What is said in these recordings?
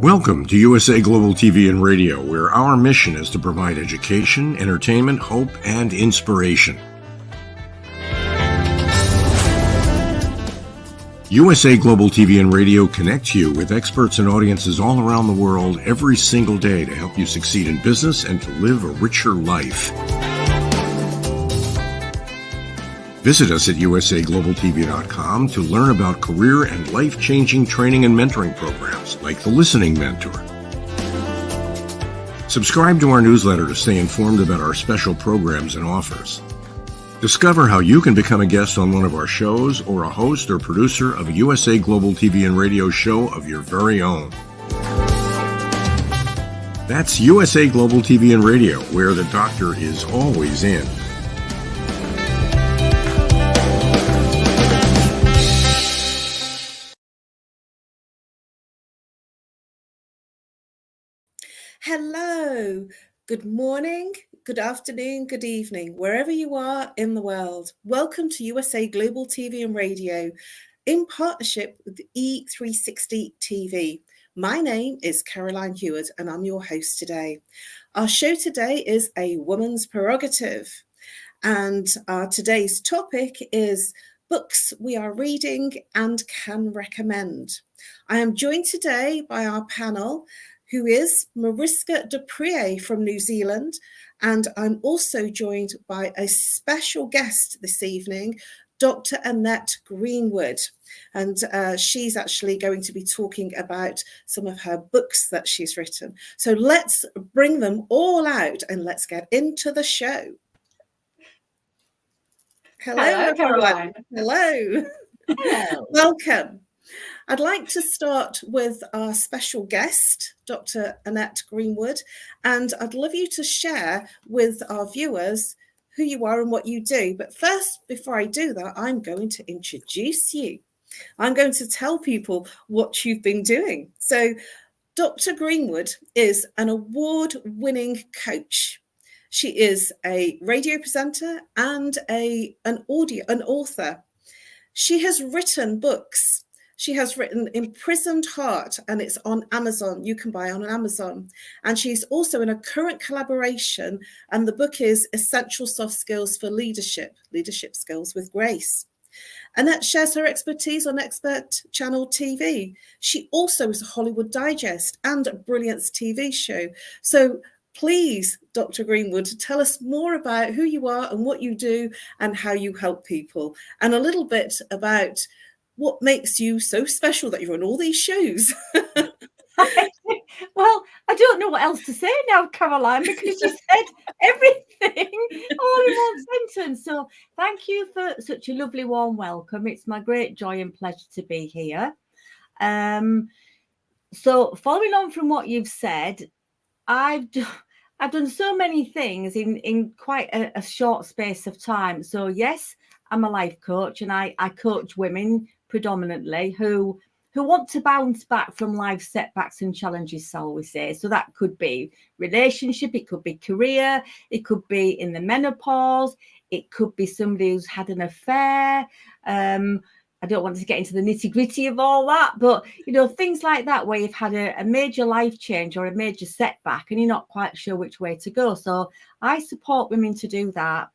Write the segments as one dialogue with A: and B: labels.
A: Welcome to USA Global TV and Radio, where our mission is to provide education, entertainment, hope, and inspiration. USA Global TV and Radio connects you with experts and audiences all around the world every single day to help you succeed in business and to live a richer life. Visit us at usaglobaltv.com to learn about career and life-changing training and mentoring programs like the Listening Mentor. Subscribe to our newsletter to stay informed about our special programs and offers. Discover how you can become a guest on one of our shows or a host or producer of a USA Global TV and Radio show of your very own. That's USA Global TV and Radio, where the doctor is always in.
B: Hello, good morning, good afternoon, good evening, wherever you are in the world. Welcome to USA Global TV and Radio in partnership with E360 TV. My name is Caroline HEWARD and I'm your host today. Our show today is A Woman's Prerogative, and today's topic is books we are reading and can recommend. I am joined today by our panel, who is MARISKA from New Zealand, and I'm also joined by a special guest this evening, Dr. Annette Greenwood, and she's actually going to be talking about some of her books that she's written. So let's bring them all out and let's get into the show. Hello Caroline. Hello. Hello. Welcome. I'd like to start with our special guest, Dr. Annette Greenwood, and I'd love you to share with our viewers who you are and what you do. But first, before I do that, I'm going to introduce you. I'm going to tell people what you've been doing. So Dr. Greenwood is an award-winning coach. She is a radio presenter and an author. She has written books. She has written Imprisoned Heart, and it's on Amazon. You can buy it on Amazon. And she's also in a current collaboration, and the book is Essential Soft Skills for Leadership Skills with Grace. Annette shares her expertise on Expert Channel TV. She also is a Hollywood Digest and a Brilliance TV show. So please, Dr. Greenwood, tell us more about who you are and what you do and how you help people, and a little bit about what makes you so special that you're on all these shows.
C: Well, I don't know what else to say now, Caroline, because you said everything all in one sentence. So thank you for such a lovely warm welcome. It's my great joy and pleasure to be here. So following on from what you've said, I've done so many things in quite a short space of time. So yes, I'm a life coach, and I coach women predominantly who want to bounce back from life setbacks and challenges, shall we say. So that could be relationship, it could be career, it could be in the menopause, it could be somebody who's had an affair. I don't want to get into the nitty-gritty of all that, but things like that where you've had a major life change or a major setback and you're not quite sure which way to go. So I support women to do that,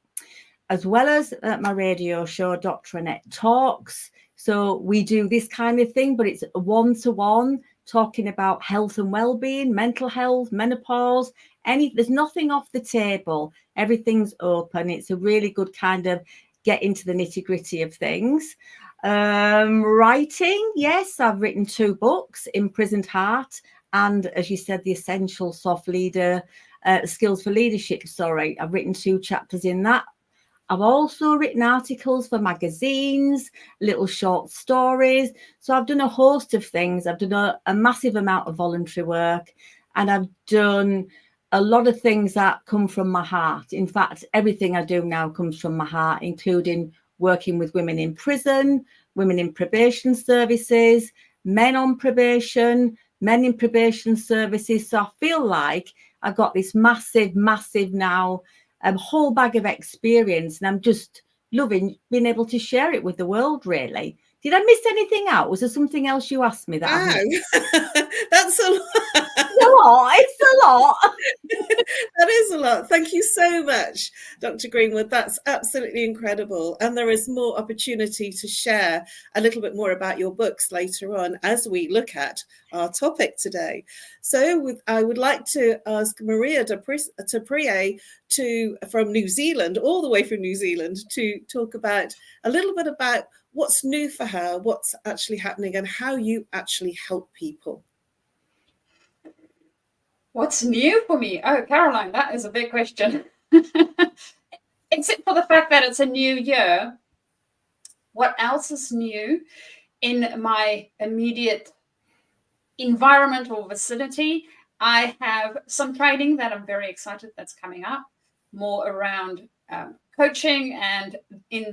C: as well as my radio show, Dr. Annette Talks. So we do this kind of thing, but it's one-to-one, talking about health and well-being, mental health, menopause, there's nothing off the table. Everything's open. It's a really good kind of get into the nitty-gritty of things. Writing, yes, I've written 2 books, Imprisoned Heart, and as you said, the Essential Soft Skills for Leadership. I've written 2 chapters in that. I've also written articles for magazines, little short stories. So I've done a host of things. I've done a massive amount of voluntary work, and I've done a lot of things that come from my heart. In fact, everything I do now comes from my heart, including working with women in prison, women in probation services, men on probation, men in probation services. So I feel like I've got this massive now whole bag of experience, and I'm just loving being able to share it with the world, really, Did I miss anything out? Was there something else you asked me that I
B: Wow, that's a lot.
C: It's a lot.
B: That is a lot. Thank you so much, Dr. Greenwood. That's absolutely incredible. And there is more opportunity to share a little bit more about your books later on as we look at our topic today. So I would like to ask Maria de Pree from New Zealand, all the way from New Zealand, to talk about a little bit about what's new for her, what's actually happening, and how you actually help people.
D: What's new for me? Oh, Caroline, that is a big question. Except for the fact that it's a new year, what else is new in my immediate environment or vicinity? I have some training that I'm very excited that's coming up, more around coaching and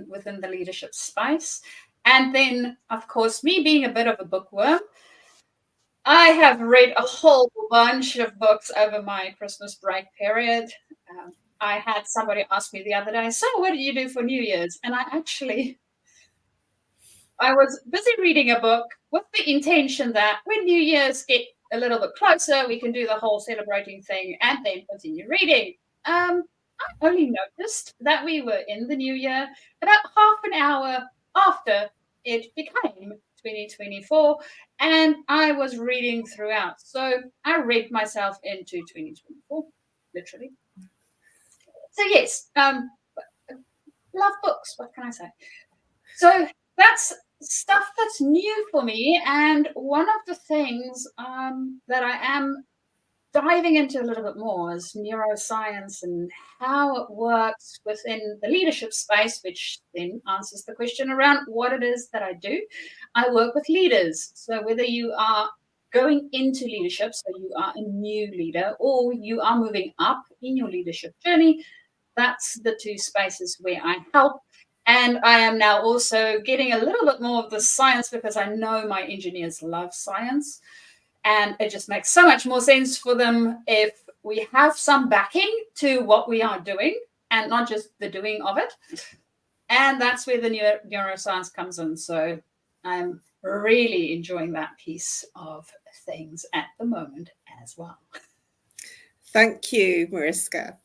D: within the leadership space. And then, of course, me being a bit of a bookworm, I have read a whole bunch of books over my Christmas break period. I had somebody ask me the other day, so what did you do for New Year's? And I was busy reading a book with the intention that when New Year's get a little bit closer, we can do the whole celebrating thing and then continue reading. I only noticed that we were in the new year about half an hour after it became 2024, and I was reading throughout. So I read myself into 2024, literally. So yes, love books. What can I say? So that's stuff that's new for me, and one of the things that I am diving into a little bit more is neuroscience and how it works within the leadership space, which then answers the question around what it is that I do. I work with leaders. So whether you are going into leadership, so you are a new leader, or you are moving up in your leadership journey, that's the two spaces where I help. And I am now also getting a little bit more of the science because I know my engineers love science. And it just makes so much more sense for them if we have some backing to what we are doing and not just the doing of it. And that's where the neuroscience comes in. So I'm really enjoying that piece of things at the moment as well.
B: Thank you, Mariska.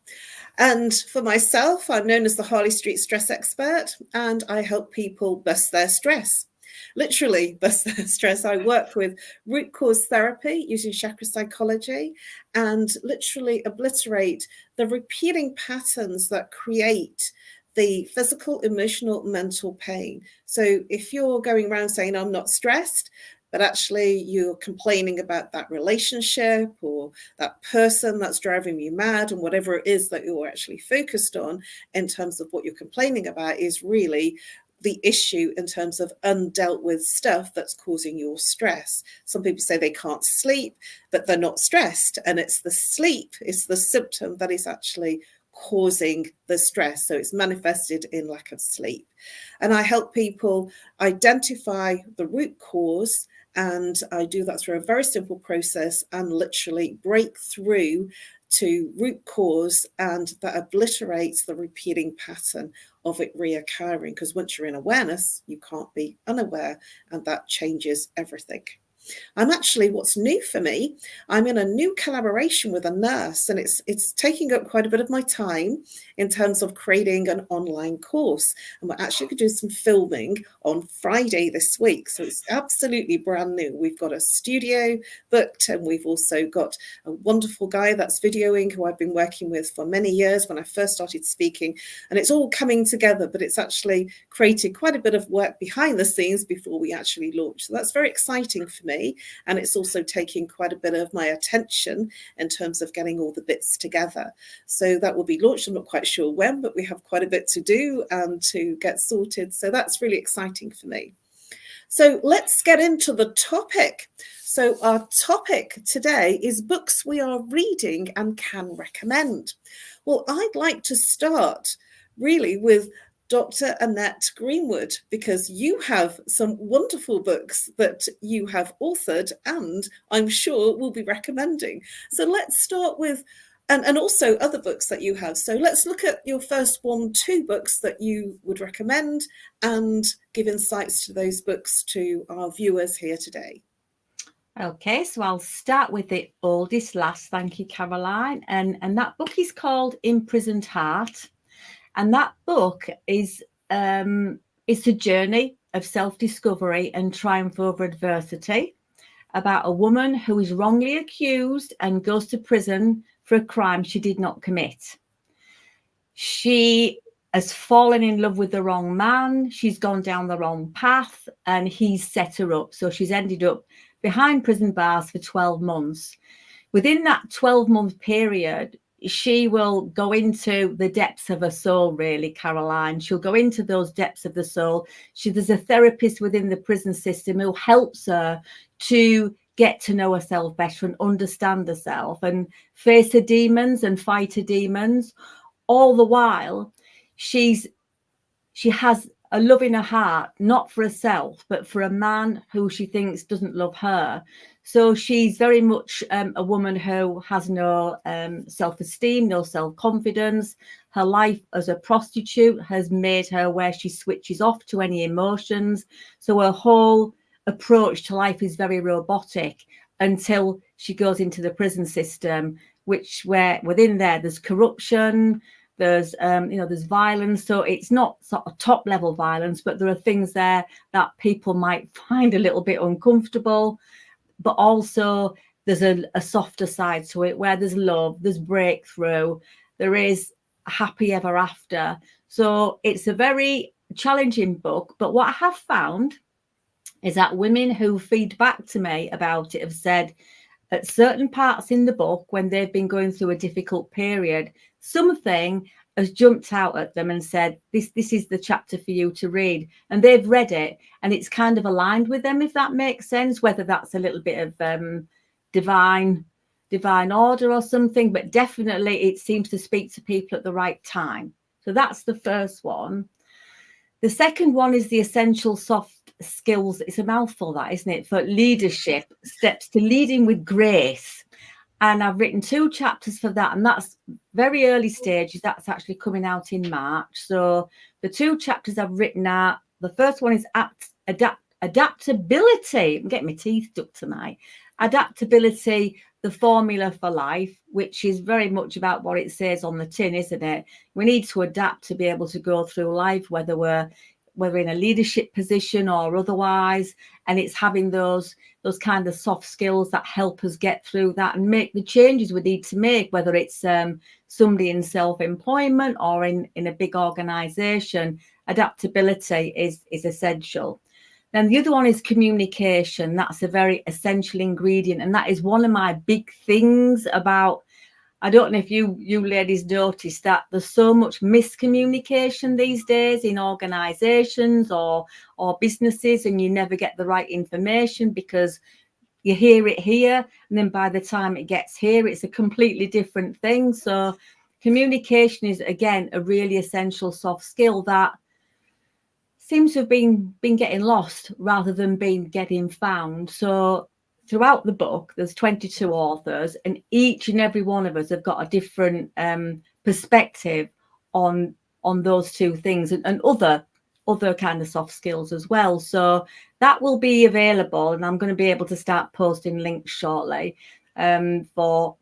B: And for myself, I'm known as the Harley Street Stress Expert, and I help people bust their stress. Literally bust their stress. I work with root cause therapy using chakra psychology and literally obliterate the repeating patterns that create the physical, emotional, mental pain. So if you're going around saying, I'm not stressed, but actually you're complaining about that relationship or that person that's driving you mad, and whatever it is that you're actually focused on in terms of what you're complaining about is really the issue in terms of undealt with stuff that's causing your stress. Some people say they can't sleep, but they're not stressed. And it's the sleep, it's the symptom that is actually causing the stress. So it's manifested in lack of sleep. And I help people identify the root cause, and I do that through a very simple process and literally break through to root cause, and that obliterates the repeating pattern of it reoccurring. Because once you're in awareness, you can't be unaware, and that changes everything. I'm actually, what's new for me, I'm in a new collaboration with a nurse, and it's taking up quite a bit of my time in terms of creating an online course. And we're actually going to do some filming on Friday this week. So it's absolutely brand new. We've got a studio booked, and we've also got a wonderful guy that's videoing who I've been working with for many years when I first started speaking. And it's all coming together, but it's actually created quite a bit of work behind the scenes before we actually launch. So that's very exciting for me. And it's also taking quite a bit of my attention in terms of getting all the bits together. So that will be launched. I'm not quite sure when, but we have quite a bit to do and to get sorted. So that's really exciting for me. So let's get into the topic. So our topic today is books we are reading and can recommend. Well, I'd like to start really with Dr. Annette Greenwood, because you have some wonderful books that you have authored and I'm sure will be recommending. So let's start with and also other books that you have. So let's look at your first 2 books that you would recommend and give insights to those books to our viewers here today.
C: Okay, so I'll start with the oldest last. Thank you, Caroline. And that book is called Imprisoned Heart. And that book is it's a journey of self-discovery and triumph over adversity, about a woman who is wrongly accused and goes to prison for a crime she did not commit. She has fallen in love with the wrong man. She's gone down the wrong path and he's set her up. So she's ended up behind prison bars for 12 months. Within that 12-month period, she will go into the depths of her soul, really, Caroline. She'll go into those depths of the soul. There's a therapist within the prison system who helps her to get to know herself better and understand herself and face her demons and fight her demons. All the while, she has a love in her heart, not for herself, but for a man who she thinks doesn't love her. So she's very much a woman who has no self-esteem, no self-confidence. Her life as a prostitute has made her where she switches off to any emotions. So her whole approach to life is very robotic until she goes into the prison system, where within there's corruption, there's there's violence. So it's not sort of top level violence, but there are things there that people might find a little bit uncomfortable. But also there's a softer side to it where there's love, there's breakthrough, there is a happy ever after. So it's a very challenging book. But what I have found is that women who feed back to me about it have said at certain parts in the book, when they've been going through a difficult period, something has jumped out at them and said, this is the chapter for you to read. And they've read it and it's kind of aligned with them, if that makes sense, whether that's a little bit of divine order or something, but definitely it seems to speak to people at the right time. So that's the first one. The second one is the essential soft skills. It's a mouthful, that, isn't it? For leadership, steps to leading with grace. And I've written 2 chapters for that. And that's very early stages. That's actually coming out in March. So the 2 chapters I've written are, the first one is adaptability. I'm getting my teeth stuck tonight. Adaptability, the formula for life, which is very much about what it says on the tin, isn't it? We need to adapt to be able to go through life, whether we're in a leadership position or otherwise. And it's having those kind of soft skills that help us get through that and make the changes we need to make, whether it's somebody in self-employment or in a big organization. Adaptability is essential. Then the other one is communication. That's a very essential ingredient. And that is one of my big things about, I don't know if you ladies notice that there's so much miscommunication these days in organizations or businesses, and you never get the right information because you hear it here and then by the time it gets here, it's a completely different thing. So communication is, again, a really essential soft skill that seems to have been getting lost rather than getting found. So throughout the book, there's 22 authors, and each and every one of us have got a different perspective on those 2 things and other kind of soft skills as well. So that will be available, and I'm going to be able to start posting links shortly for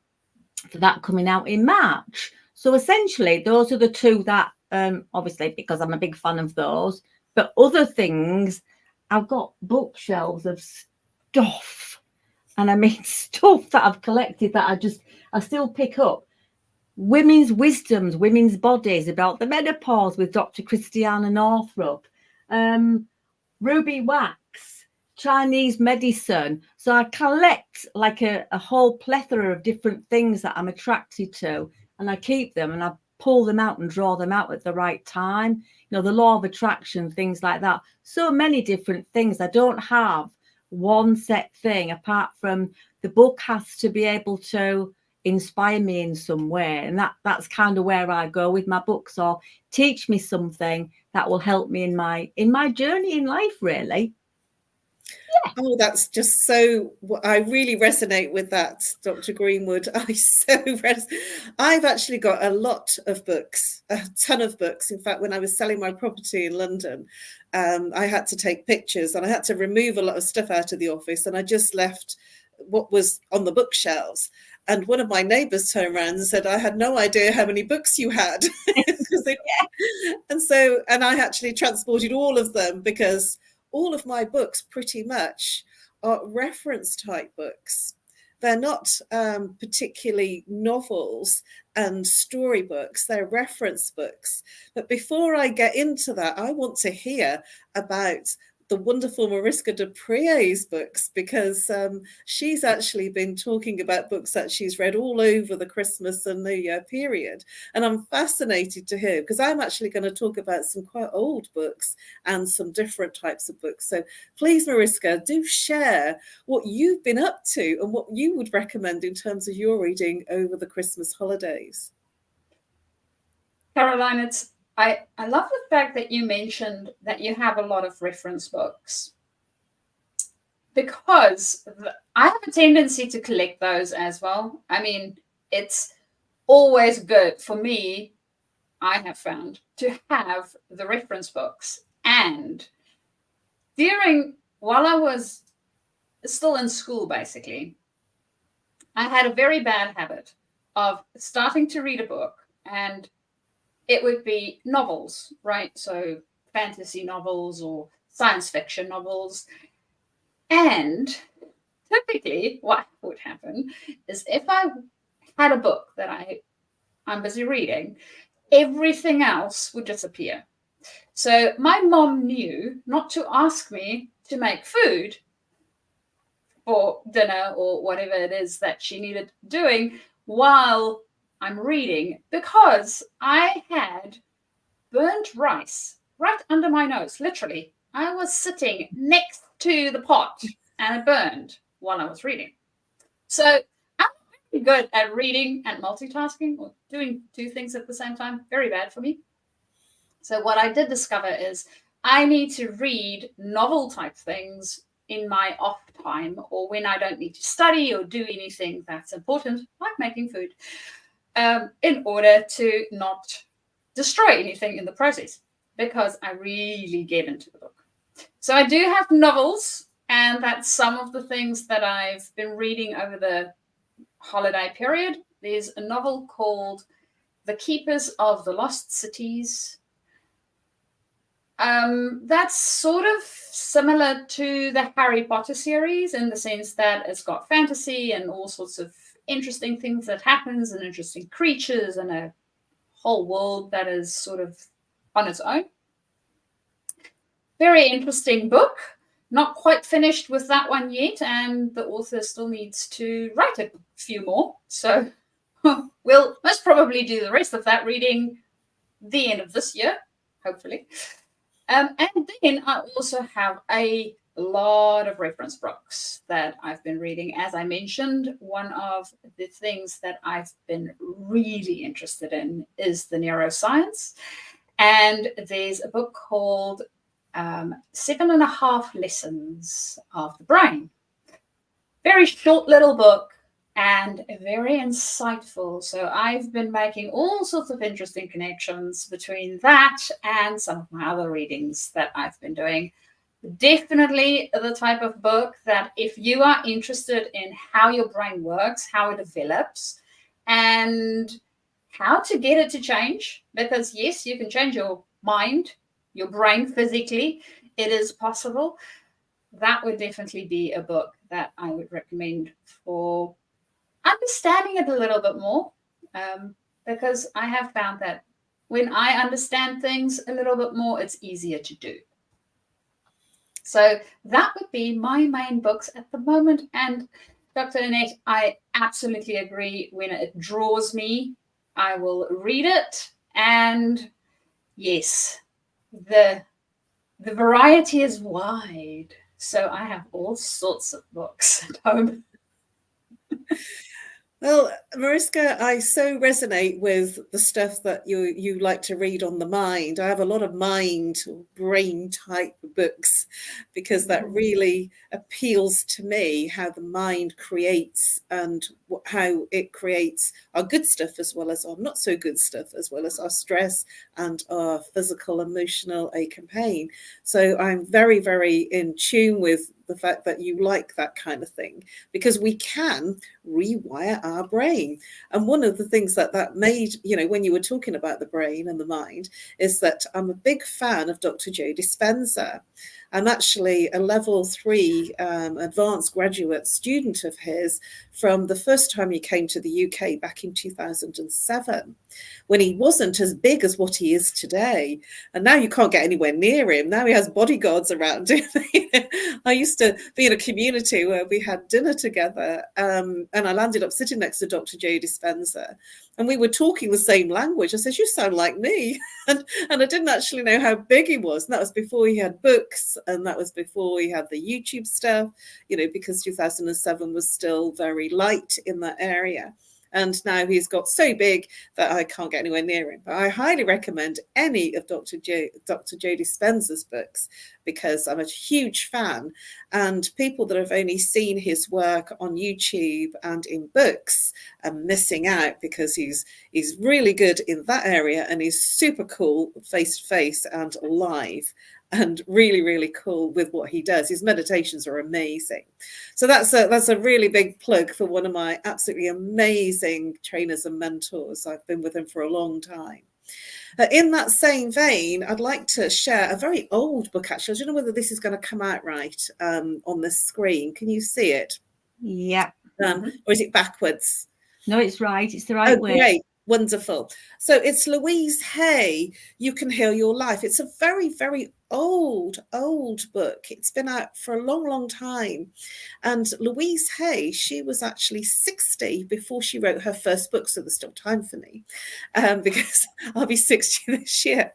C: that coming out in March. So essentially, those are the 2 that, obviously, because I'm a big fan of those. But other things, I've got bookshelves of stuff. And I mean stuff that I've collected that I still pick up. Women's wisdoms, women's bodies, about the menopause with Dr. Christiana Northrup. Ruby wax, Chinese medicine. So I collect like a whole plethora of different things that I'm attracted to. And I keep them and I pull them out and draw them out at the right time. You know, the law of attraction, things like that. So many different things. I don't have one set thing apart from the book has to be able to inspire me in some way. And that's kind of where I go with my books, or teach me something that will help me in my journey in life, really.
B: Oh, that's just so. I really resonate with that, Dr. Greenwood. I've actually got a lot of books, a ton of books. In fact, when I was selling my property in London, I had to take pictures and I had to remove a lot of stuff out of the office, and I just left what was on the bookshelves. And one of my neighbours turned around and said, "I had no idea how many books you had." And I actually transported all of them, because all of my books pretty much are reference type books. They're not particularly novels and storybooks, they're reference books. But before I get into that, I want to hear about the wonderful Mariska de Preez's books, because she's actually been talking about books that she's read all over the Christmas and New Year period. And I'm fascinated to hear, because I'm actually going to talk about some quite old books and some different types of books. So please, Mariska, do share what you've been up to and what you would recommend in terms of your reading over the Christmas holidays.
D: Caroline, I love the fact that you mentioned that you have a lot of reference books, because I have a tendency to collect those as well. I mean, it's always good for me, I have found, to have the reference books. And while I was still in school, basically, I had a very bad habit of starting to read a book, and it would be novels, right? So fantasy novels or science fiction novels. And typically what would happen is, if I had a book that I'm busy reading, everything else would disappear. So my mom knew not to ask me to make food for dinner or whatever it is that she needed doing while I'm reading, because I had burnt rice right under my nose. Literally, I was sitting next to the pot and it burned while I was reading. So I'm very good at reading and multitasking, or doing two things at the same time. Very bad for me. So what I did discover is I need to read novel type things in my off time, or when I don't need to study or do anything that's important, like making food, in order to not destroy anything in the process, because I really get into the book. So I do have novels, and that's some of the things that I've been reading over the holiday period. There's a novel called The Keepers of the Lost Cities. That's sort of similar to the Harry Potter series, in the sense that it's got fantasy and all sorts of interesting things that happens, and interesting creatures, and a whole world that is sort of on its own. Very interesting book. Not quite finished with that one yet, and the author still needs to write a few more. So we'll most probably do the rest of that reading the end of this year, hopefully. And then I also have a lot of reference books that I've been reading. As I mentioned, one of the things that I've been really interested in is the neuroscience. And there's a book called 7.5 Lessons of the Brain. Very short little book and very insightful. So I've been making all sorts of interesting connections between that and some of my other readings that I've been doing. Definitely the type of book that, if you are interested in how your brain works, how it develops, and how to get it to change, because yes, you can change your mind, your brain physically, it is possible. That would definitely be a book that I would recommend for understanding it a little bit more, because I have found that when I understand things a little bit more, it's easier to do. So that would be my main books at the moment. And Dr. Annette, I absolutely agree. When it draws me, I will read it. And yes, the variety is wide. So I have all sorts of books at home.
B: Well, Mariska, I so resonate with the stuff that you like to read on the mind. I have a lot of mind, brain type books because that really appeals to me, how the mind creates and how it creates our good stuff as well as our not so good stuff, as well as our stress and our physical, emotional ache and pain. So I'm very, very in tune with the fact that you like that kind of thing, because we can rewire our brain. And one of the things that made, when you were talking about the brain and the mind, is that I'm a big fan of Dr. Joe Dispenza. I'm actually a level 3 advanced graduate student of his from the first time he came to the UK back in 2007, when he wasn't as big as what he is today. And now you can't get anywhere near him. Now he has bodyguards around him. I used to be in a community where we had dinner together, and I landed up sitting next to Dr. Joe Dispenza, and we were talking the same language. I said, "You sound like me." and I didn't actually know how big he was. And that was before he had books, and that was before he had the YouTube stuff, because 2007 was still very light in that area. And now he's got so big that I can't get anywhere near him. But I highly recommend any of Dr. Joe Dispenza's books, because I'm a huge fan. And people that have only seen his work on YouTube and in books are missing out, because he's really good in that area, and he's super cool face to face and live, and really, really cool with what he does. His meditations are amazing. So that's a really big plug for one of my absolutely amazing trainers and mentors. I've been with him for a long time. In that same vein, I'd like to share a very old book, actually. I don't know whether this is going to come out right on the screen. Can you see it?
C: Yeah.
B: Or is it backwards?
C: No, it's right. It's the right way.
B: Great. Wonderful. So it's Louise Hay, You Can Heal Your Life. It's a very, very old book. It's been out for a long, long time. And Louise Hay, she was actually 60 before she wrote her first book. So there's still time for me, because I'll be 60 this year.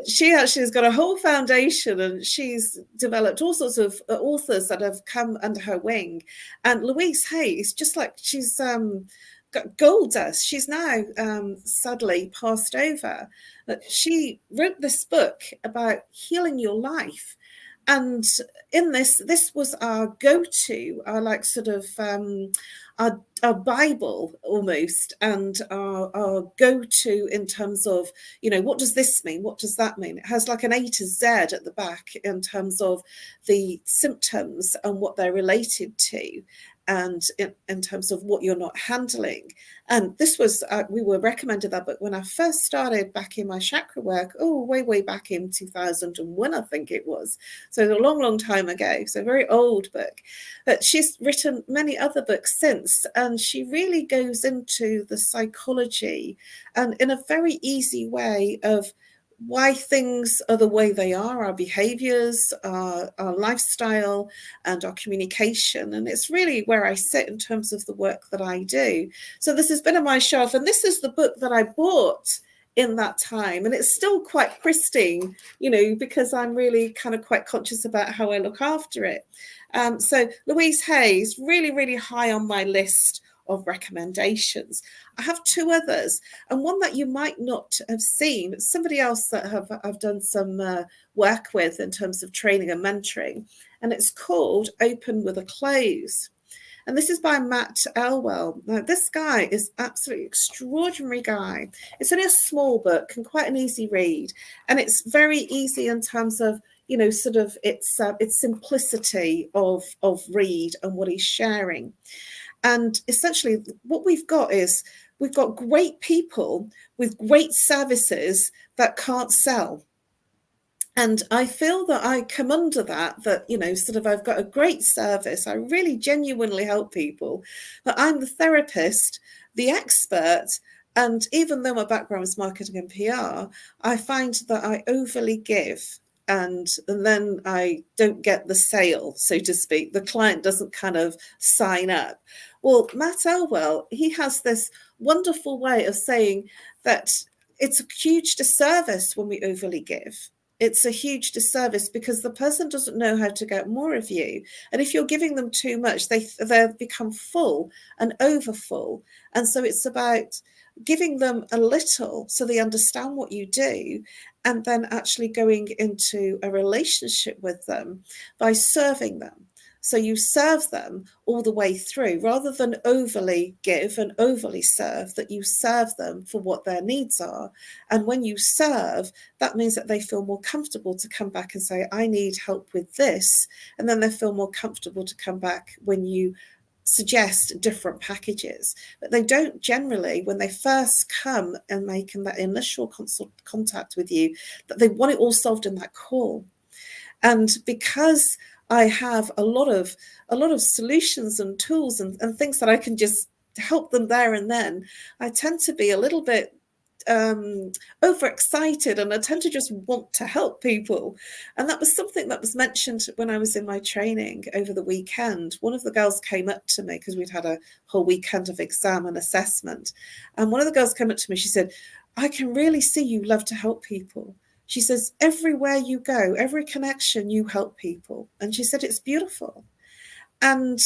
B: She actually has got a whole foundation, and she's developed all sorts of authors that have come under her wing. And Louise Hay is just like, she's got gold dust. She's now sadly passed over. She wrote this book about healing your life. And in this was our go-to, our like sort of our Bible almost, and our go-to in terms of, what does this mean? What does that mean? It has like an A to Z at the back in terms of the symptoms and what they're related to, and in terms of what you're not handling. And this was, we were recommended that book when I first started back in my chakra work, way back in 2001, I think it was. So a long, long time ago. So a very old book. But she's written many other books since, and she really goes into the psychology and in a very easy way of why things are the way they are, our behaviors, our lifestyle, and our communication. And it's really where I sit in terms of the work that I do. So this has been on my shelf, and this is the book that I bought in that time. And it's still quite pristine, because I'm really kind of quite conscious about how I look after it. So Louise Hay is really, really high on my list of recommendations. I have two others, and one that you might not have seen, somebody else that I've done some work with in terms of training and mentoring, and it's called Open with a Close. And this is by Matt Elwell. Now, this guy is absolutely extraordinary guy. It's only a small book and quite an easy read, and it's very easy in terms of sort of its simplicity of read and what he's sharing. And essentially what we've got is we've got great people with great services that can't sell. And I feel that I come under that, sort of I've got a great service. I really genuinely help people, but I'm the therapist, the expert. And even though my background is marketing and PR, I find that I overly give. And then I don't get the sale, so to speak. The client doesn't kind of sign up. Well, Matt Elwell, he has this wonderful way of saying that it's a huge disservice when we overly give. it's a huge disservice because the person doesn't know how to get more of you. And if you're giving them too much, they become full and overfull. And so it's about giving them a little so they understand what you do, and then actually going into a relationship with them by serving them. So you serve them all the way through, rather than overly give and overly serve, that you serve them for what their needs are. And when you serve, that means that they feel more comfortable to come back and say, I need help with this. And then they feel more comfortable to come back when you suggest different packages. But they don't generally, when they first come and make that initial contact with you, that they want it all solved in that call. And because I have a lot of solutions and tools and things that I can just help them there and then, I tend to be a little bit overexcited, and I tend to just want to help people. And that was something that was mentioned when I was in my training over the weekend. One of the girls came up to me, because we'd had a whole weekend of exam and assessment, and one of the girls came up to me, she said, I can really see you love to help people. She says, everywhere you go, every connection, you help people. And she said, it's beautiful. And,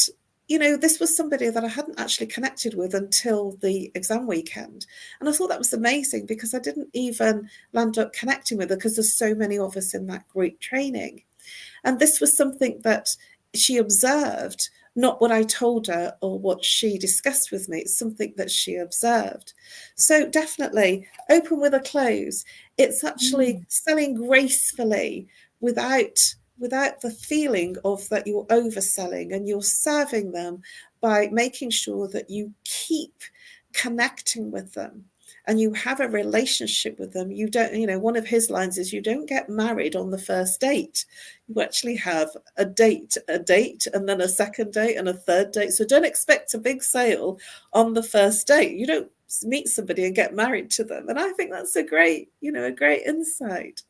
B: you know, this was somebody that I hadn't actually connected with until the exam weekend. And I thought that was amazing, because I didn't even land up connecting with her because there's so many of us in that group training. And this was something that she observed, not what I told her or what she discussed with me. It's something that she observed. So definitely open with a close. It's actually selling gracefully without the feeling of that you're overselling, and you're serving them by making sure that you keep connecting with them and you have a relationship with them. You don't, you know, one of his lines is, you don't get married on the first date. You actually have a date, and then a second date and a third date. So don't expect a big sale on the first date. You don't meet somebody and get married to them. And I think that's a great, you know, a great insight.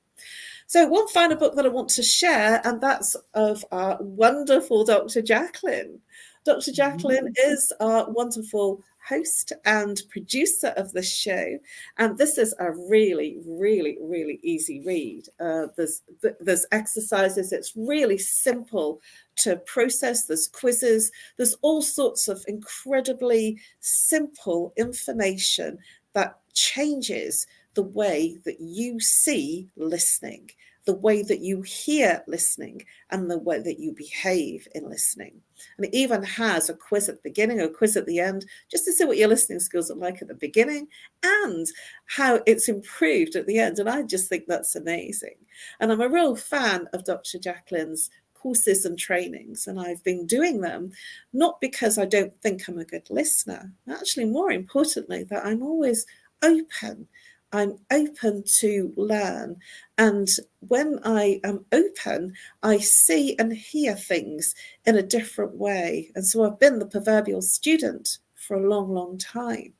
B: So one final book that I want to share, and that's of our wonderful Dr. JACALYN. Dr. JACALYN is our wonderful host and producer of the show, and this is a really, really, really easy read. There's exercises. It's really simple to process. There's quizzes. There's all sorts of incredibly simple information that changes the way that you see listening, the way that you hear listening, and the way that you behave in listening. And it even has a quiz at the beginning, a quiz at the end, just to see what your listening skills are like at the beginning and how it's improved at the end. And I just think that's amazing. And I'm a real fan of Dr. JACALYN's courses and trainings, and I've been doing them not because I don't think I'm a good listener, actually more importantly, that I'm always open. I'm open to learn. And when I am open, I see and hear things in a different way. And so I've been the proverbial student for a long, long time.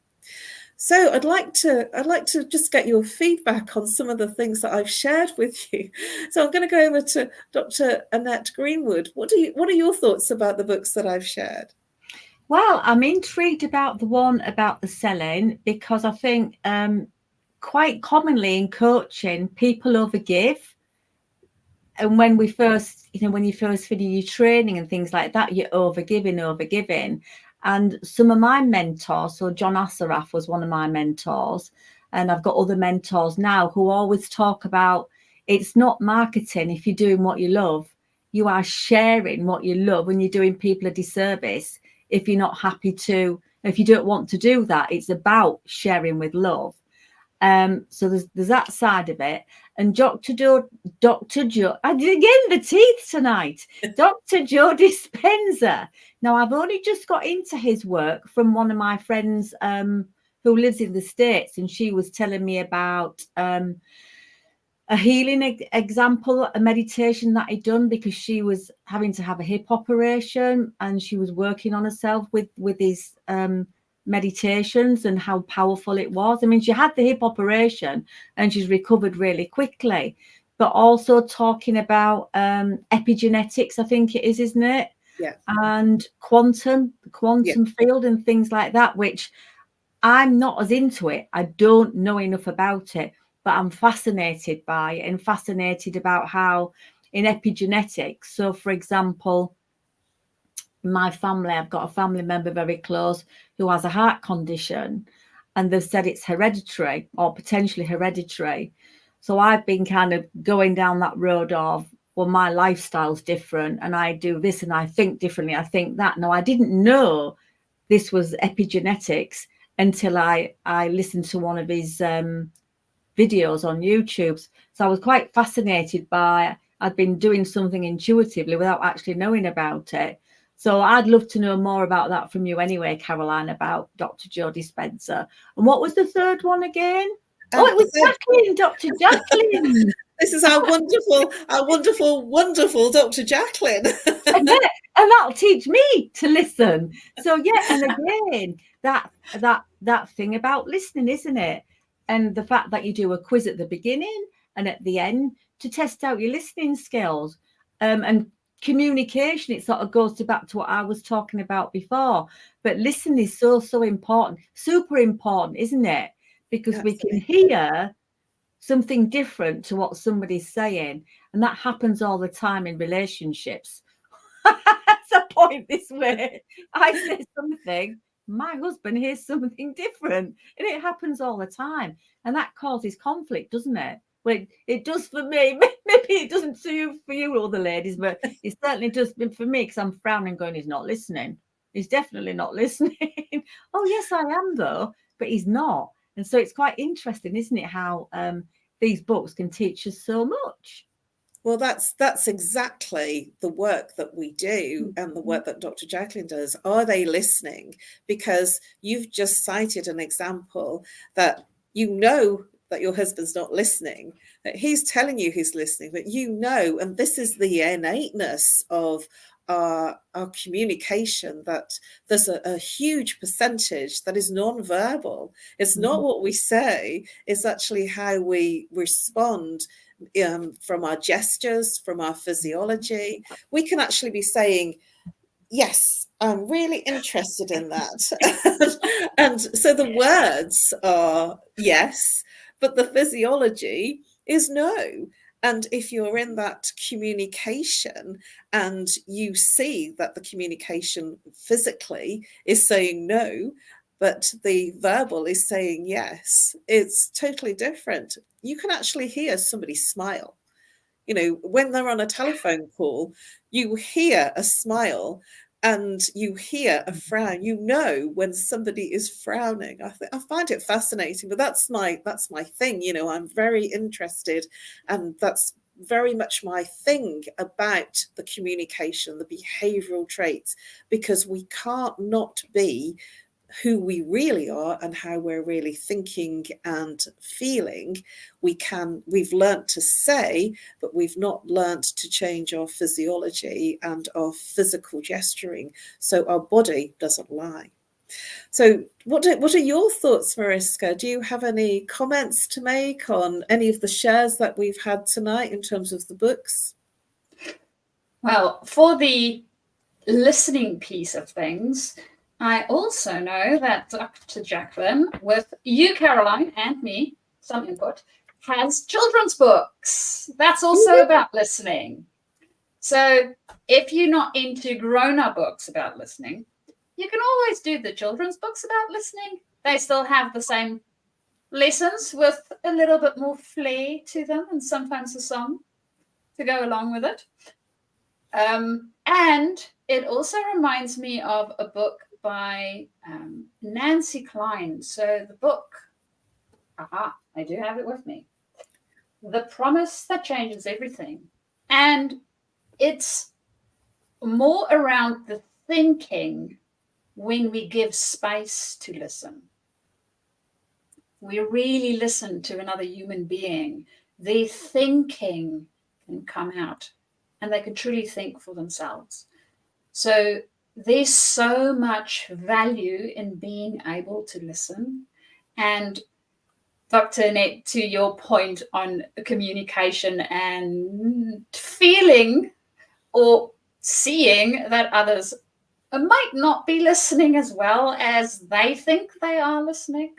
B: So I'd like to just get your feedback on some of the things that I've shared with you. So I'm going to go over to Dr. Annette Greenwood. What are your thoughts about the books that I've shared?
C: Well, I'm intrigued about the one about the selling, because I think quite commonly in coaching, people overgive. And when we first, when you first finish your training and things like that, you're overgiving. And some of my mentors, so John Assaraf was one of my mentors, and I've got other mentors now who always talk about, it's not marketing if you're doing what you love. You are sharing what you love, and you're doing people a disservice if you're not happy to, if you don't want to do that. It's about sharing with love. So there's that side of it. And Dr. Joe, I did again the teeth tonight. Dr. Joe Dispenza. Now, I've only just got into his work from one of my friends who lives in the States, and she was telling me about a healing example, a meditation that he'd done, because she was having to have a hip operation, and she was working on herself with his meditations and how powerful it was. I mean, she had the hip operation and she's recovered really quickly, but also talking about epigenetics, I think it is, isn't it?
B: Yeah.
C: And quantum field and things like that, which I'm not as into it. I don't know enough about it, but I'm fascinated by it and fascinated about how in epigenetics. So, for example, in my family, I've got a family member very close who has a heart condition, and they've said it's hereditary or potentially hereditary. So I've been kind of going down that road of, well, my lifestyle's different and I do this and I think differently, I think that. No, I didn't know this was epigenetics until I listened to one of his videos on YouTube. So I was quite fascinated by, I'd been doing something intuitively without actually knowing about it. So I'd love to know more about that from you anyway, Caroline, about Dr. Joe Dispenza. And what was the third one again? Oh, it was JACALYN, Dr. JACALYN.
B: This is our wonderful Dr. JACALYN.
C: And that'll teach me to listen. So yeah, and again, that thing about listening, isn't it? And the fact that you do a quiz at the beginning and at the end to test out your listening skills, and communication, it sort of goes back to what I was talking about before. But listening is so important, super important, isn't it? Because
B: Absolutely.
C: we can hear something different to what somebody's saying, and that happens all the time in relationships. That's a point this way. I say something, my husband hears something different, and it happens all the time, and that causes conflict, doesn't it? Well, it does for me. Maybe it doesn't for you other ladies, but it certainly does for me, because I'm frowning going, he's not listening. He's definitely not listening. Oh yes, I am though, but he's not. And so it's quite interesting, isn't it, how these books can teach us so much.
B: Well, that's exactly the work that we do and the work that Dr. JACALYN does. Are they listening? Because you've just cited an example that you know that your husband's not listening, that he's telling you he's listening, but you know, and this is the innateness of our communication, that there's a huge percentage that is non-verbal. It's not what we say, it's actually how we respond, from our gestures, from our physiology. We can actually be saying, yes, I'm really interested in that. And so the words are yes, but the physiology is no. And if you're in that communication and you see that the communication physically is saying no, but the verbal is saying yes, it's totally different. You can actually hear somebody smile. You know, when they're on a telephone call, you hear a smile and you hear a frown. You know when somebody is frowning. I find it fascinating, but that's my thing. You know, I'm very interested, and that's very much my thing about the communication, the behavioral traits, because we can't not be who we really are and how we're really thinking and feeling. We've learnt to say, but we've not learnt to change our physiology and our physical gesturing, so our body doesn't lie. So what are your thoughts, Mariska? Do you have any comments to make on any of the shares that we've had tonight in terms of the books?
D: Well, for the listening piece of things, I also know that Dr. JACALYN, with you, Caroline, and me, some input, has children's books. That's also about listening. So if you're not into grown-up books about listening, you can always do the children's books about listening. They still have the same lessons with a little bit more flair to them, and sometimes a song to go along with it. And it also reminds me of a book by Nancy Klein. So the book, I do have it with me, The Promise That Changes Everything. And it's more around the thinking when we give space to listen. We really listen to another human being. Their thinking can come out and they can truly think for themselves. So there's so much value in being able to listen. And Dr. Annette, to your point on communication and feeling or seeing that others might not be listening as well as they think they are listening.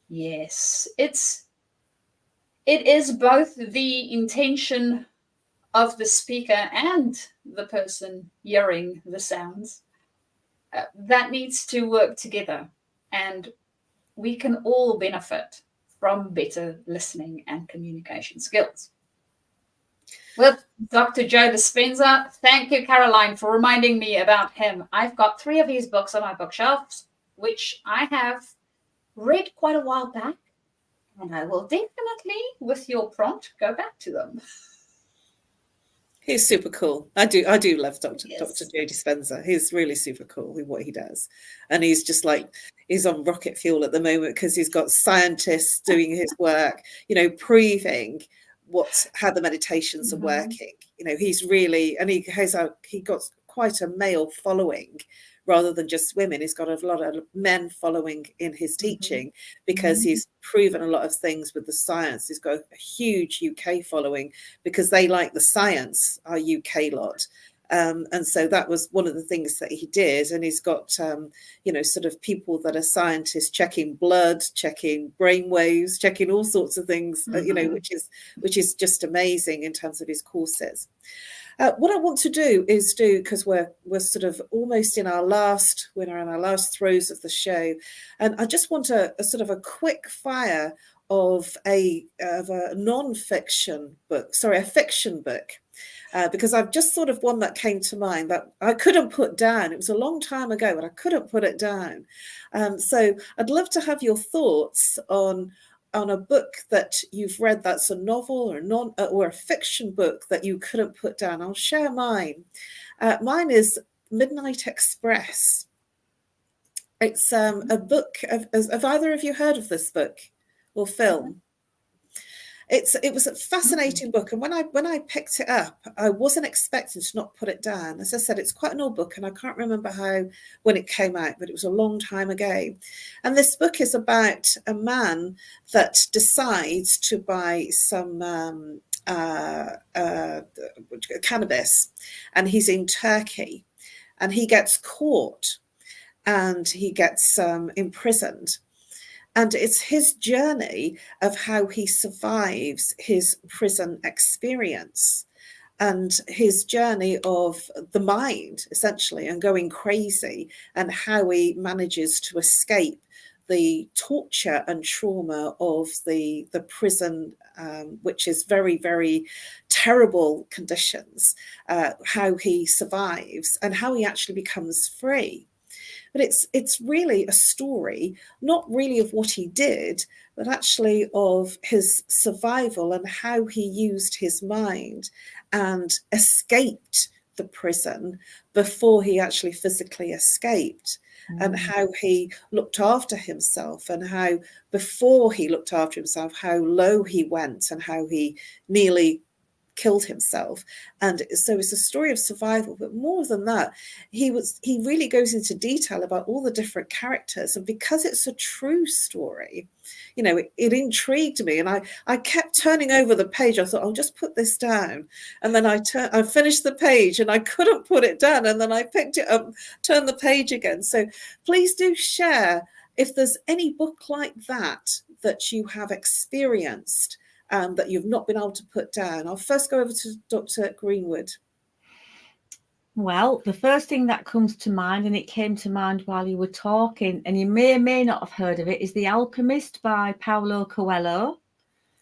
D: Yes, it's it is both the intention of the speaker and the person hearing the sounds that needs to work together. And we can all benefit from better listening and communication skills. With Dr. Joe Dispenza, thank you, Caroline, for reminding me about him. I've got 3 of his books on my bookshelves, which I have read quite a while back, and I will definitely, with your prompt, go back to them.
B: He's super cool. I do love Dr.
D: Yes.
B: Dr. Joe Dispenza. He's really super cool with what he does. And he's just like, he's on rocket fuel at the moment because he's got scientists doing his work, you know, proving how the meditations are working. You know, he's really, and he got quite a male following rather than just women. He's got a lot of men following in his teaching because he's proven a lot of things with the science. He's got a huge UK following because they like the science, our UK lot. And so that was one of the things that he did. And he's got, you know, sort of people that are scientists checking blood, checking brainwaves, checking all sorts of things, you know, which is just amazing in terms of his courses. What I want to do is because we're sort of almost in our last throes of the show, and I just want a sort of a quick fire of a non-fiction book, a fiction book, because I've just thought of one that came to mind that I couldn't put down. It was a long time ago, but I couldn't put it down. So I'd love to have your thoughts on a book that you've read that's a novel or a fiction book that you couldn't put down. I'll share mine. Mine is Midnight Express. It's a book. Have either of you heard of this book or film? It was a fascinating book, and when I picked it up, I wasn't expecting to not put it down. As I said, it's quite an old book, and I can't remember when it came out, but it was a long time ago. And this book is about a man that decides to buy some cannabis, and he's in Turkey, and he gets caught, and he gets imprisoned. And it's his journey of how he survives his prison experience and his journey of the mind, essentially, and going crazy, and how he manages to escape the torture and trauma of the prison, which is very, very terrible conditions, how he survives and how he actually becomes free. But it's really a story, not really of what he did, but actually of his survival and how he used his mind and escaped the prison before he actually physically escaped, and how he looked after himself, and how before he looked after himself, how low he went and how he nearly killed himself. And so it's a story of survival, but more than that, he really goes into detail about all the different characters. And because it's a true story, you know, it intrigued me, and I kept turning over the page. I thought, I'll just put this down, and then I finished the page and I couldn't put it down, and then I picked it up, turned the page again. So please do share if there's any book like that you have experienced that you've not been able to put down. I'll first go over to Dr. Greenwood.
C: Well, the first thing that comes to mind, and it came to mind while you were talking, and you may or may not have heard of it, is The Alchemist by Paulo Coelho.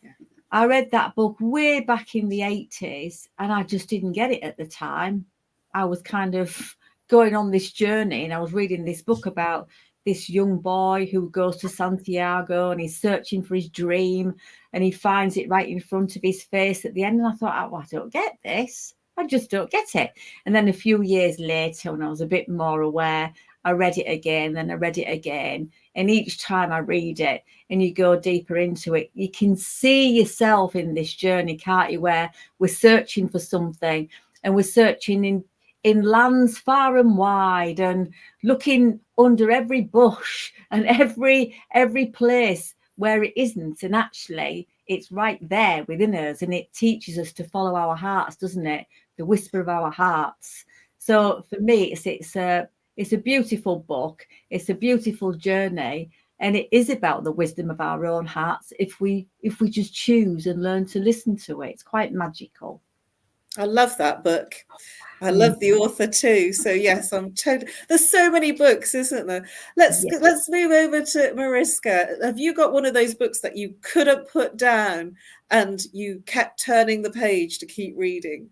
C: Yeah. I read that book way back in the 80s, and I just didn't get it at the time. I was kind of going on this journey, and I was reading this book about this young boy who goes to Santiago, and he's searching for his dream, and he finds it right in front of his face at the end. And I thought, oh, I don't get this. I just don't get it. And then a few years later, when I was a bit more aware, I read it again, then I read it again. And each time I read it and you go deeper into it, you can see yourself in this journey, can't you, where we're searching for something, and we're searching in lands far and wide, and looking under every bush and every place where it isn't. And actually it's right there within us, and it teaches us to follow our hearts, doesn't it? The whisper of our hearts. So for me, it's a beautiful book. It's a beautiful journey. And it is about the wisdom of our own hearts if we just choose and learn to listen to it. It's quite magical.
B: I love that book. I love the author too. So yes, I'm totally. There's so many books, isn't there? Let's move over to Mariska. Have you got one of those books that you couldn't put down and you kept turning the page to keep reading?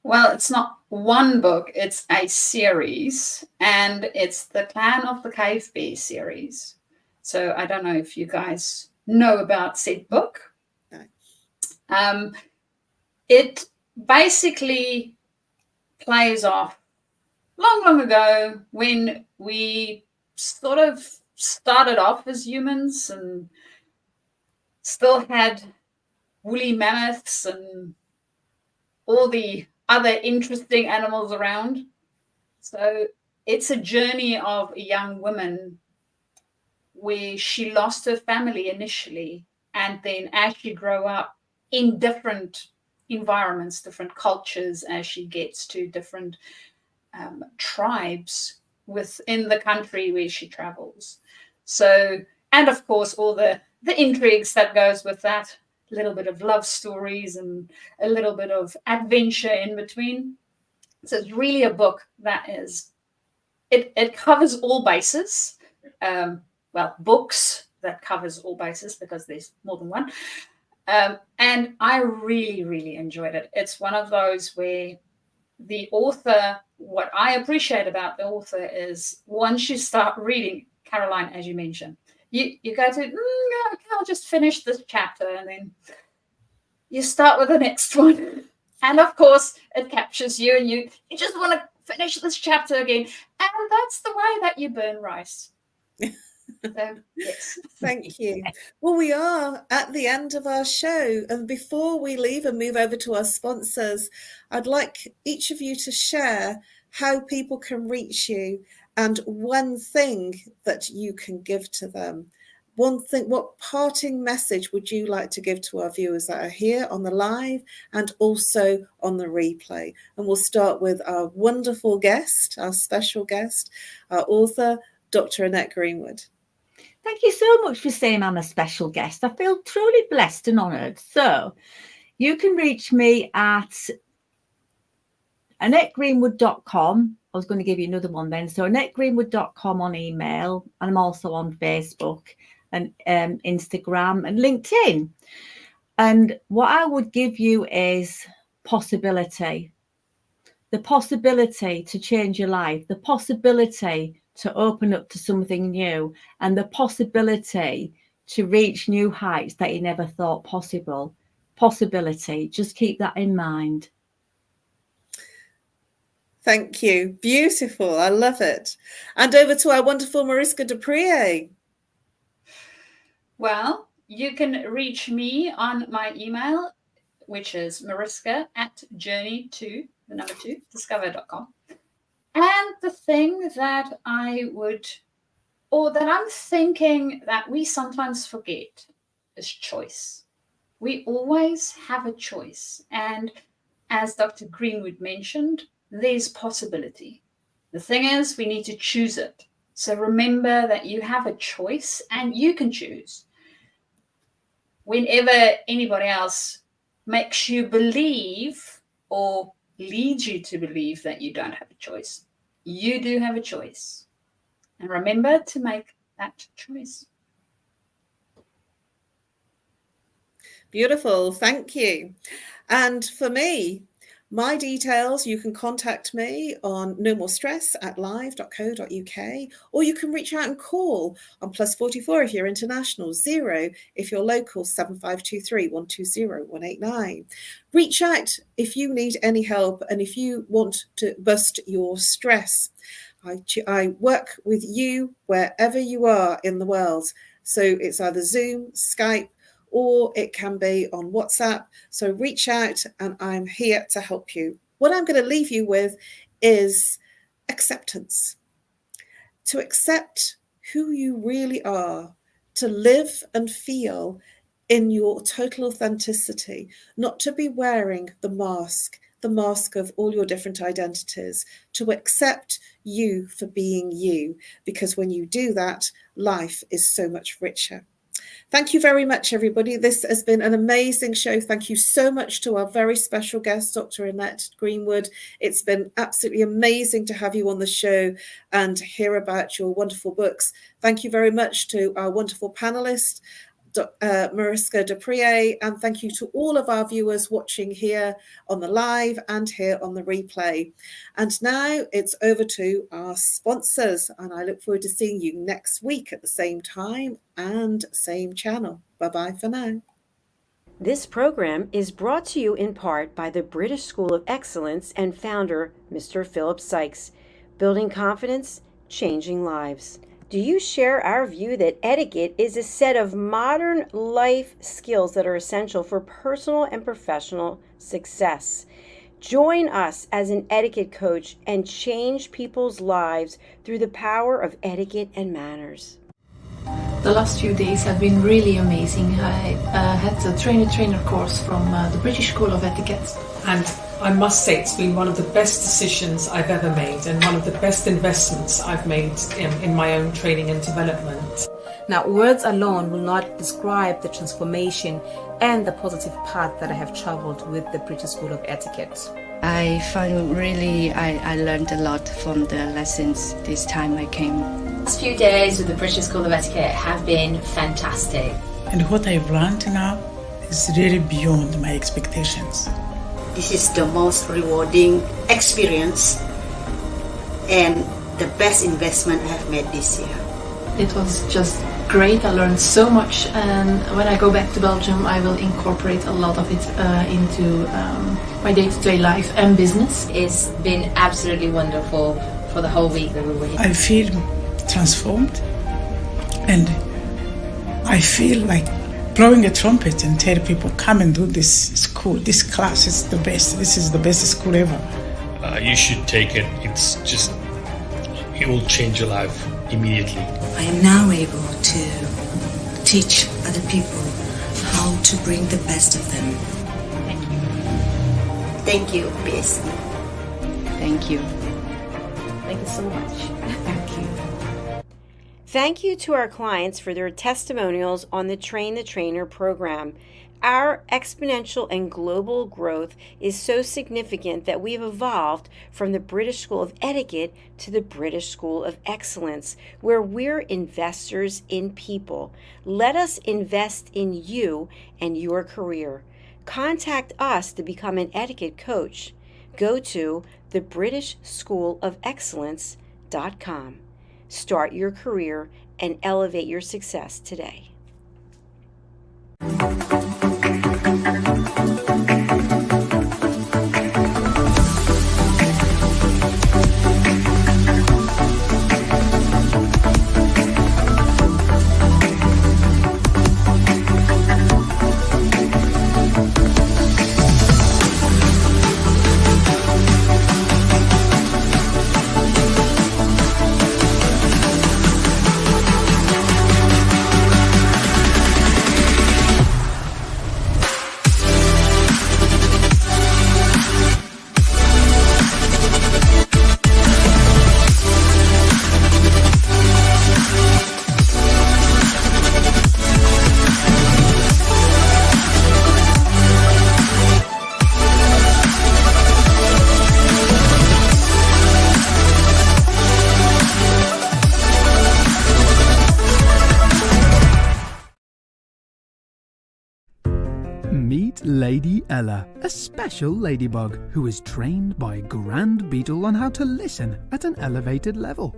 D: Well, it's not one book, it's a series, and it's the Clan of the Cave Bear series. So I don't know if you guys know about said book.
B: No.
D: It basically plays off long ago when we sort of started off as humans and still had woolly mammoths and all the other interesting animals around. So it's a journey of a young woman where she lost her family initially, and then as she grew up in different environments, different cultures, as she gets to different tribes within the country where she travels. So, and of course, all the intrigues that goes with that, a little bit of love stories and a little bit of adventure in between. So it's really a book that is, it covers all bases. Well, books that covers all bases because there's more than one. And I really enjoyed it. It's one of those where the author, what I appreciate about the author is once you start reading, Caroline, as you mentioned, you go to, okay, I'll just finish this chapter, and then you start with the next one. And of course, it captures you, and you just want to finish this chapter again. And that's the way that you burn rice. So, yes.
B: Thank you. Well, we are at the end of our show, and before we leave and move over to our sponsors, I'd like each of you to share how people can reach you and one thing that you can give to them. One thing, what parting message would you like to give to our viewers that are here on the live and also on the replay? And we'll start with our wonderful guest, our special guest, our author, Dr. Annette Greenwood.
C: Thank you so much for saying I'm a special guest. I feel truly blessed and honoured. So you can reach me at AnnetteGreenwood.com. I was going to give you another one then. So AnnetteGreenwood.com on email. And I'm also on Facebook and Instagram and LinkedIn. And what I would give you is possibility. The possibility to change your life. The possibility to open up to something new, and the possibility to reach new heights that you never thought possible. Possibility. Just keep that in mind.
B: Thank you. Beautiful. I love it. And over to our wonderful Mariska Dupree.
D: Well, you can reach me on my email, which is mariska@journey2discover.com. And the thing that I would, or that I'm thinking that we sometimes forget is choice. We always have a choice. And as Dr. Greenwood mentioned, there's possibility. The thing is, we need to choose it. So remember that you have a choice and you can choose. Whenever anybody else makes you believe or leads you to believe that you don't have a choice, you do have a choice. And remember to make that choice.
B: Beautiful. Thank you. And for me, my details, you can contact me on nomorestress@live.co.uk, or you can reach out and call on +44 if you're international, 0 if you're local, 7523 120 189. Reach out if you need any help and if you want to bust your stress. I work with you wherever you are in the world. So it's either Zoom, Skype, or it can be on WhatsApp. So reach out and I'm here to help you. What I'm going to leave you with is acceptance. To accept who you really are, to live and feel in your total authenticity, not to be wearing the mask the mask of all your different identities, to accept you for being you, because when you do that, life is so much richer. Thank you very much, everybody. This has been an amazing show. Thank you so much to our very special guest, Dr. Annette Greenwood. It's been absolutely amazing to have you on the show and hear about your wonderful books. Thank you very much to our wonderful panelists, Mariska Dupree, and thank you to all of our viewers watching here on the live and here on the replay. And now it's over to our sponsors, and I look forward to seeing you next week at the same time and same channel. Bye-bye for now.
E: This program is brought to you in part by the British School of Excellence and founder, Mr. Philip Sykes. Building confidence, changing lives. Do you share our view that etiquette is a set of modern life skills that are essential for personal and professional success? Join us as an etiquette coach and change people's lives through the power of etiquette and manners.
F: The last few days have been really amazing. I had a trainer course from the British School of Etiquette.
G: And I must say it's been one of the best decisions I've ever made and one of the best investments I've made in my own training and development.
H: Now, words alone will not describe the transformation and the positive path that I have traveled with the British School of Etiquette.
I: I found I learned a lot from the lessons this time I came.
J: The last few days with the British School of Etiquette have been fantastic.
K: And what I've learned now is really beyond my expectations.
L: This is the most rewarding experience and the best investment I have made this year.
F: It was just great. I learned so much, and when I go back to Belgium I will incorporate a lot of it into my day-to-day life and business.
J: It's been absolutely wonderful for the whole week that we were here.
K: I feel transformed, and I feel like blowing a trumpet and tell people, come and do this school. This class is the best. This is the best school ever.
M: You should take it. It will change your life immediately.
N: I am now able to teach other people how to bring the best of them.
J: Thank you.
L: Thank you, PREEZ.
I: Thank you.
C: Thank you so much.
K: Thank you.
E: Thank you to our clients for their testimonials on the Train the Trainer program. Our exponential and global growth is so significant that we've evolved from the British School of Etiquette to the British School of Excellence, where we're investors in people. Let us invest in you and your career. Contact us to become an etiquette coach. Go to thebritishschoolofexcellence.com. Start your career and elevate your success today.
O: Meet Lady Ella, a special ladybug who is trained by Grand Beetle on how to listen at an elevated level.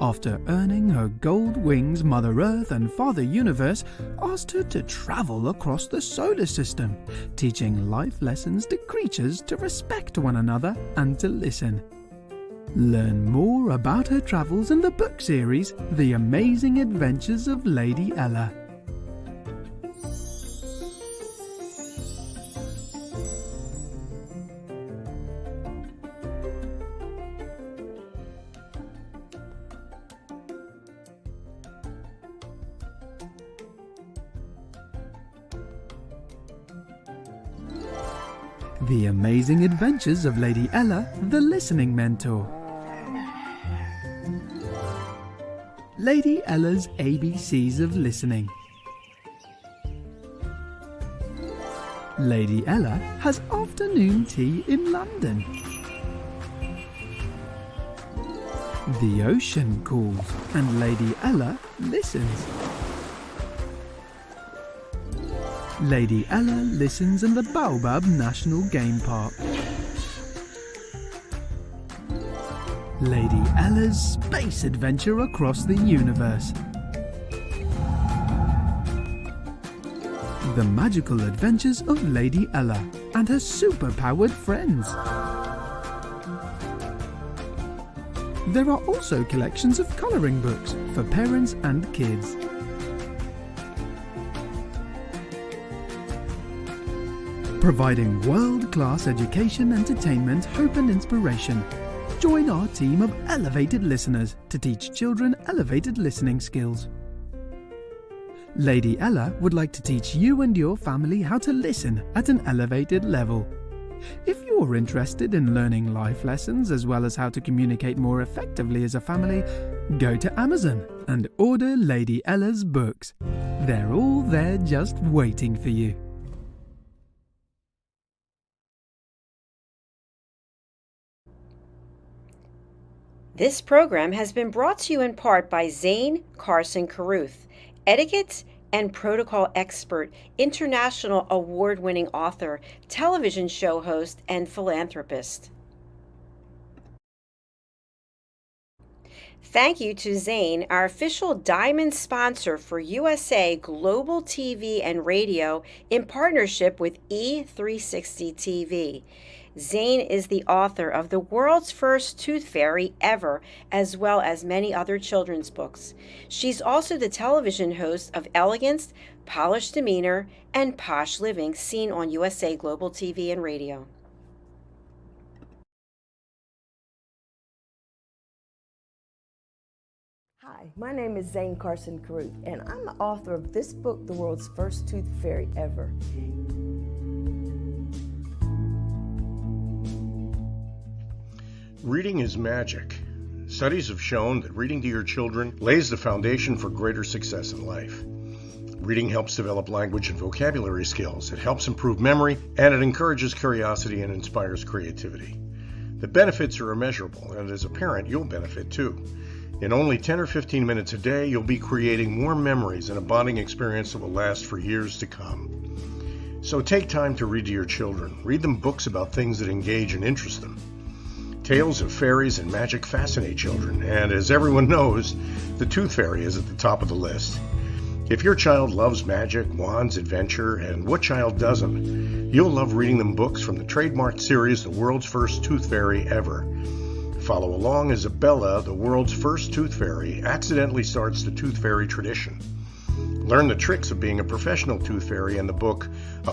O: After earning her gold wings, Mother Earth and Father Universe asked her to travel across the solar system, teaching life lessons to creatures to respect one another and to listen. Learn more about her travels in the book series, The Amazing Adventures of Lady Ella. The Amazing Adventures of Lady Ella, the Listening Mentor. Lady Ella's ABCs of Listening. Lady Ella has afternoon tea in London. The ocean calls and Lady Ella listens. Lady Ella listens in the Baobab National Game Park. Lady Ella's space adventure across the universe. The magical adventures of Lady Ella and her super-powered friends. There are also collections of colouring books for parents and kids. Providing world-class education, entertainment, hope and inspiration. Join our team of elevated listeners to teach children elevated listening skills. Lady Ella would like to teach you and your family how to listen at an elevated level. If you're interested in learning life lessons as well as how to communicate more effectively as a family, go to Amazon and order Lady Ella's books. They're all there just waiting for you.
E: This program has been brought to you in part by Zane Carson Carruth, etiquette and protocol expert, international award-winning author, television show host, and philanthropist. Thank you to Zane, our official diamond sponsor for USA Global TV and Radio in partnership with E360 TV. Zane is the author of The World's First Tooth Fairy Ever, as well as many other children's books. She's also the television host of Elegance, Polished Demeanor, and Posh Living, seen on USA Global TV and Radio.
P: Hi, my name is Zane Carson Carruth, and I'm the author of this book, The World's First Tooth Fairy Ever.
A: Reading is magic. Studies have shown that reading to your children lays the foundation for greater success in life. Reading helps develop language and vocabulary skills. It helps improve memory, and it encourages curiosity and inspires creativity. The benefits are immeasurable, and as a parent, you'll benefit too. In only 10 or 15 minutes a day, you'll be creating more memories and a bonding experience that will last for years to come. So take time to read to your children. Read them books about things that engage and interest them. Tales of fairies and magic fascinate children, and as everyone knows, the Tooth Fairy is at the top of the list. If your child loves magic, wands, adventure, and what child doesn't, you'll love reading them books from the trademarked series The World's First Tooth Fairy Ever. Follow along as Bella, the world's first tooth fairy, accidentally starts the Tooth Fairy tradition. Learn the tricks of being a professional tooth fairy in the book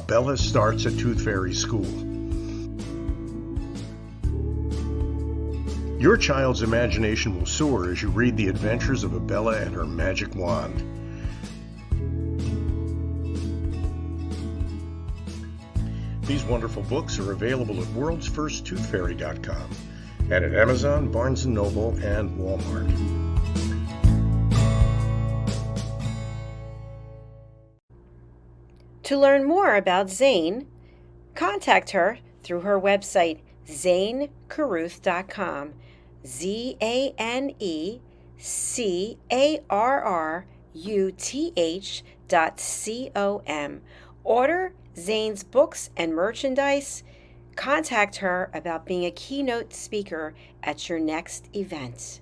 A: Bella Starts a Tooth Fairy School. Your child's imagination will soar as you read the adventures of Bella and her magic wand. These wonderful books are available at worldsfirsttoothfairy.com and at Amazon, Barnes & Noble, and Walmart.
E: To learn more about Zane, contact her through her website, zanecarruth.com. ZANECARRUTH.com. Order Zane's books and merchandise. Contact her about being a keynote speaker at your next event.